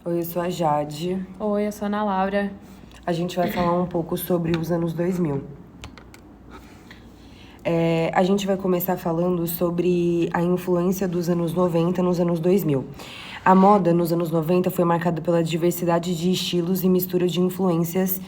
Oi, eu sou a Jade. Oi, eu sou a Ana Laura. A gente vai falar um pouco sobre os anos 2000. A gente vai começar falando sobre a influência dos anos 90 nos anos 2000. A moda nos anos 90 foi marcada pela diversidade de estilos e mistura de influências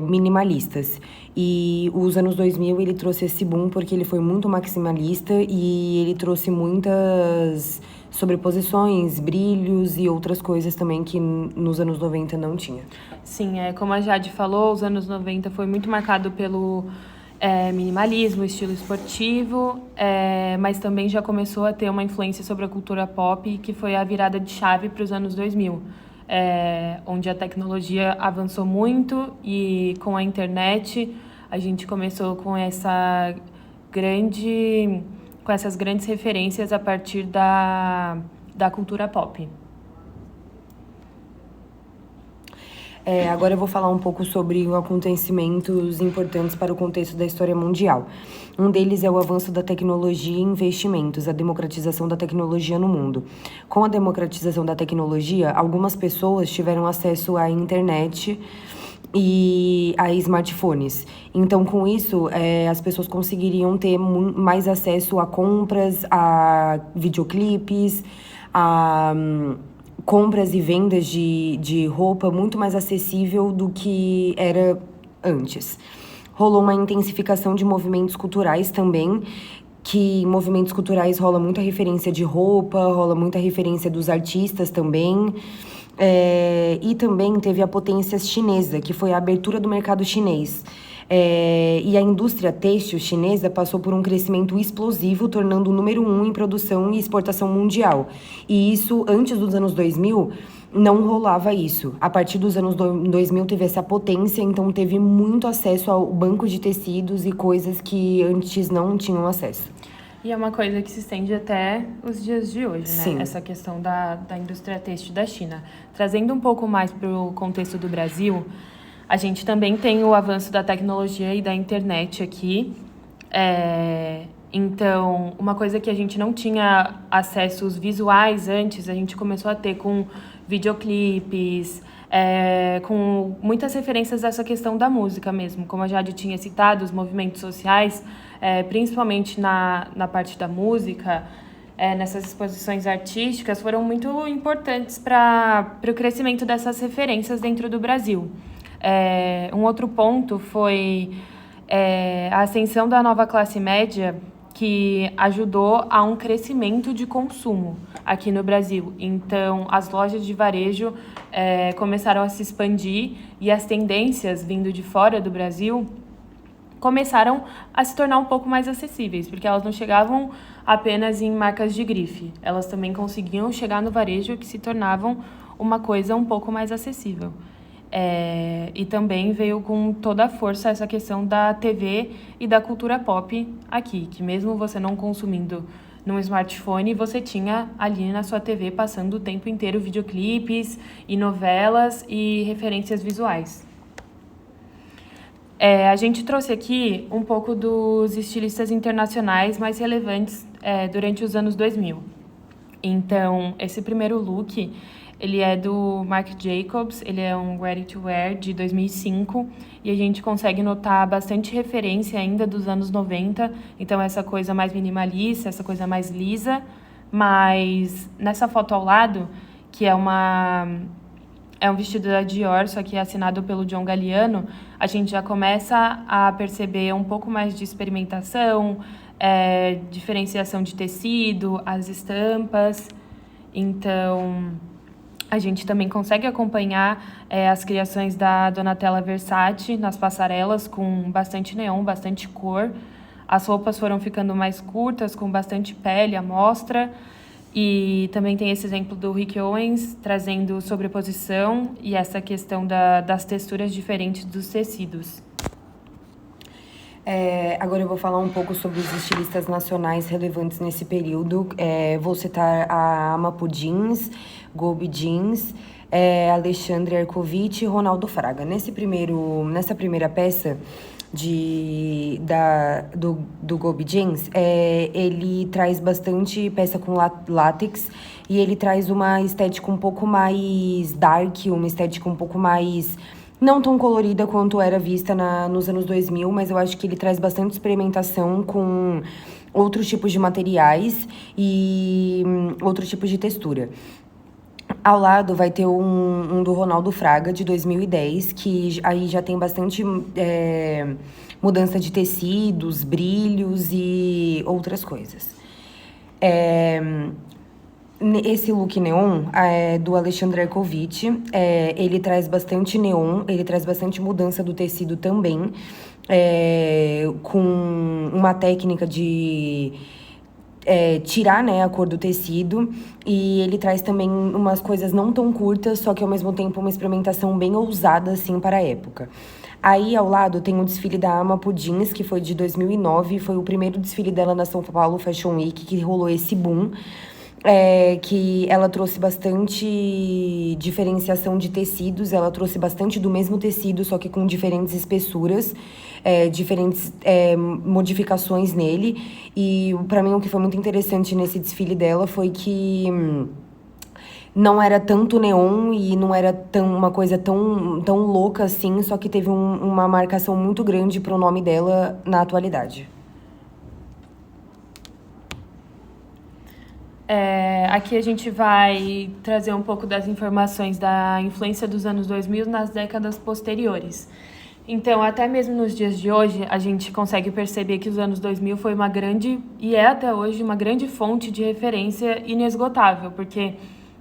minimalistas. E os anos 2000 ele trouxe esse boom porque ele foi muito maximalista e ele trouxe muitas sobreposições, brilhos e outras coisas também que nos anos 90 não tinha. Sim, como a Jade falou, os anos 90 foi muito marcado pelo minimalismo, estilo esportivo, mas também já começou a ter uma influência sobre a cultura pop, que foi a virada de chave para os anos 2000, onde a tecnologia avançou muito e com a internet a gente começou com essas grandes referências a partir da cultura pop. Agora eu vou falar um pouco sobre acontecimentos importantes para o contexto da história mundial. Um deles é o avanço da tecnologia e investimentos, a democratização da tecnologia no mundo. Com a democratização da tecnologia, algumas pessoas tiveram acesso à internet e a smartphones. Então, com isso, as pessoas conseguiriam ter mais acesso a compras, a videoclipes, a compras e vendas de roupa muito mais acessível do que era antes. Rolou uma intensificação de movimentos culturais também, que em movimentos culturais rola muita referência de roupa, rola muita referência dos artistas também. E também teve a potência chinesa, que foi a abertura do mercado chinês. E a indústria têxtil chinesa passou por um crescimento explosivo, tornando o número 1 em produção e exportação mundial. E isso, antes dos anos 2000, não rolava isso. A partir dos anos 2000 teve essa potência, então teve muito acesso ao banco de tecidos e coisas que antes não tinham acesso. E é uma coisa que se estende até os dias de hoje, né? Sim. Essa questão da indústria têxtil da China. Trazendo um pouco mais para o contexto do Brasil, a gente também tem o avanço da tecnologia e da internet aqui. Então, uma coisa que a gente não tinha acessos visuais antes, a gente começou a ter com videoclipes, com muitas referências dessa questão da música mesmo. Como a Jade tinha citado, os movimentos sociais, principalmente na parte da música, nessas exposições artísticas, foram muito importantes para o crescimento dessas referências dentro do Brasil. Um outro ponto foi a ascensão da nova classe média, que ajudou a um crescimento de consumo aqui no Brasil. Então, as lojas de varejo começaram a se expandir e as tendências vindo de fora do Brasil começaram a se tornar um pouco mais acessíveis, porque elas não chegavam apenas em marcas de grife, elas também conseguiam chegar no varejo, que se tornavam uma coisa um pouco mais acessível. E também veio com toda a força essa questão da TV e da cultura pop aqui, que mesmo você não consumindo num smartphone, você tinha ali na sua TV passando o tempo inteiro videoclipes e novelas e referências visuais. A gente trouxe aqui um pouco dos estilistas internacionais mais relevantes durante os anos 2000. Então, esse primeiro look, ele é do Marc Jacobs, ele é um ready to wear de 2005 e a gente consegue notar bastante referência ainda dos anos 90, então essa coisa mais minimalista, essa coisa mais lisa, mas nessa foto ao lado, que é um vestido da Dior, só que é assinado pelo John Galliano, a gente já começa a perceber um pouco mais de experimentação, diferenciação de tecido, as estampas. Então, a gente também consegue acompanhar as criações da Donatella Versace nas passarelas, com bastante neon, bastante cor. As roupas foram ficando mais curtas, com bastante pele à mostra. E também tem esse exemplo do Rick Owens, trazendo sobreposição e essa questão das texturas diferentes dos tecidos. Agora eu vou falar um pouco sobre os estilistas nacionais relevantes nesse período. Vou citar a Amapu Jeans, Gobi Jeans, Alexandre Ercovitch e Ronaldo Fraga. Nessa primeira peça, do Gobi Jeans, ele traz bastante peça com látex e ele traz uma estética um pouco mais dark, uma estética um pouco mais não tão colorida quanto era vista nos anos 2000, mas eu acho que ele traz bastante experimentação com outros tipos de materiais e outros tipos de textura. Ao lado vai ter um do Ronaldo Fraga, de 2010, que aí já tem bastante mudança de tecidos, brilhos e outras coisas. Esse look neon é do Alexandre Ercovitch, ele traz bastante neon, ele traz bastante mudança do tecido também, com uma técnica de tirar, né, a cor do tecido, e ele traz também umas coisas não tão curtas, só que ao mesmo tempo uma experimentação bem ousada, assim, para a época. Aí, ao lado, tem o desfile da Ama Puddings, que foi de 2009, foi o primeiro desfile dela na São Paulo Fashion Week, que rolou esse boom, que ela trouxe bastante diferenciação de tecidos, ela trouxe bastante do mesmo tecido, só que com diferentes espessuras, diferentes modificações nele. E para mim o que foi muito interessante nesse desfile dela foi que não era tanto neon e não era uma coisa tão louca assim, só que teve uma marcação muito grande pro nome dela na atualidade. Aqui a gente vai trazer um pouco das informações da influência dos anos 2000 nas décadas posteriores. Então, até mesmo nos dias de hoje, a gente consegue perceber que os anos 2000 foi uma grande, e é até hoje, uma grande fonte de referência inesgotável, porque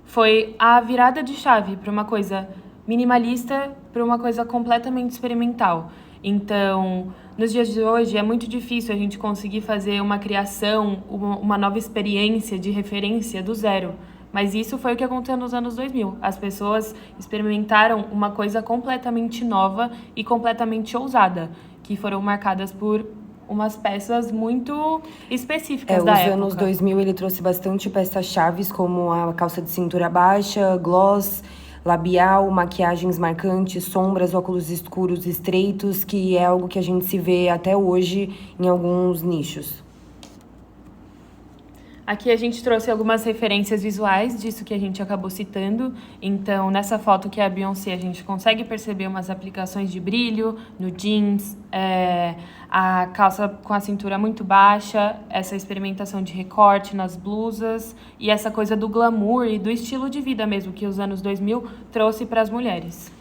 foi a virada de chave para uma coisa minimalista para uma coisa completamente experimental. Então, nos dias de hoje, é muito difícil a gente conseguir fazer uma criação, uma nova experiência de referência do zero. Mas isso foi o que aconteceu nos anos 2000. As pessoas experimentaram uma coisa completamente nova e completamente ousada, que foram marcadas por umas peças muito específicas da época. Os anos 2000 ele trouxe bastante peças-chaves, como a calça de cintura baixa, gloss, labial, maquiagens marcantes, sombras, óculos escuros estreitos, que é algo que a gente se vê até hoje em alguns nichos. Aqui a gente trouxe algumas referências visuais disso que a gente acabou citando. Então, nessa foto que é a Beyoncé, a gente consegue perceber umas aplicações de brilho no jeans, a calça com a cintura muito baixa, essa experimentação de recorte nas blusas e essa coisa do glamour e do estilo de vida mesmo que os anos 2000 trouxe para as mulheres.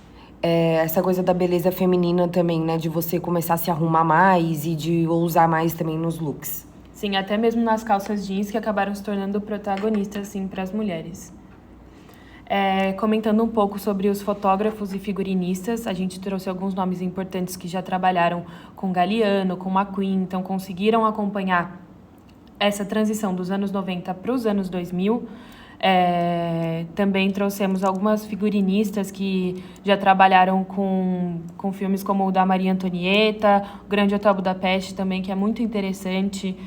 Essa coisa da beleza feminina também, né? De você começar a se arrumar mais e de ousar mais também nos looks. Sim, até mesmo nas calças jeans que acabaram se tornando protagonistas, assim, para as mulheres. Comentando um pouco sobre os fotógrafos e figurinistas, a gente trouxe alguns nomes importantes que já trabalharam com Galliano, com McQueen, então conseguiram acompanhar essa transição dos anos 90 para os anos 2000. Também trouxemos algumas figurinistas que já trabalharam com filmes como o da Maria Antonieta, o Grande Hotel Budapeste também, que é muito interessante.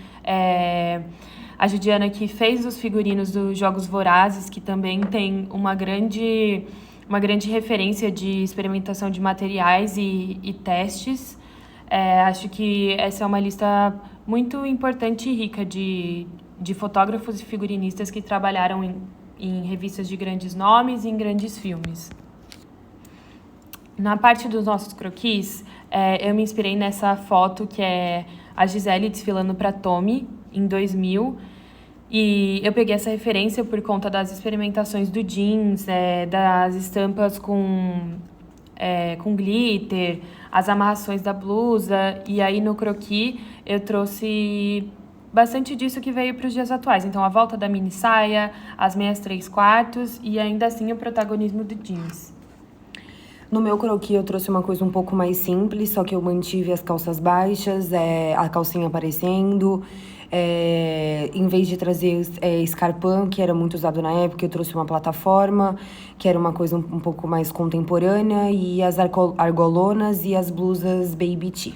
A Judiana, que fez os figurinos dos Jogos Vorazes, que também tem uma grande referência de experimentação de materiais e testes. Acho que essa é uma lista muito importante e rica de fotógrafos e figurinistas que trabalharam em revistas de grandes nomes e em grandes filmes. Na parte dos nossos croquis, eu me inspirei nessa foto que é a Gisele desfilando para Tommy, em 2000. E eu peguei essa referência por conta das experimentações do jeans, das estampas com glitter, as amarrações da blusa. E aí no croquis eu trouxe bastante disso que veio para os dias atuais. Então, a volta da mini saia, as meias 3/4 e ainda assim o protagonismo do jeans. No meu croquis eu trouxe uma coisa um pouco mais simples, só que eu mantive as calças baixas, a calcinha aparecendo. Em vez de trazer escarpão, que era muito usado na época, eu trouxe uma plataforma, que era uma coisa um pouco mais contemporânea, e as argolonas e as blusas baby tee.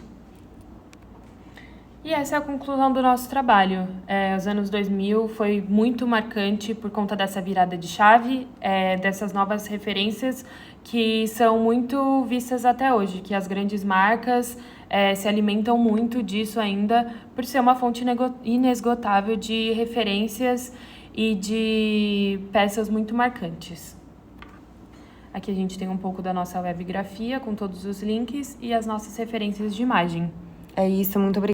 E essa é a conclusão do nosso trabalho. Os anos 2000 foi muito marcante por conta dessa virada de chave, dessas novas referências que são muito vistas até hoje, que as grandes marcas se alimentam muito disso ainda, por ser uma fonte inesgotável de referências e de peças muito marcantes. Aqui a gente tem um pouco da nossa webgrafia com todos os links e as nossas referências de imagem. É isso, muito obrigada.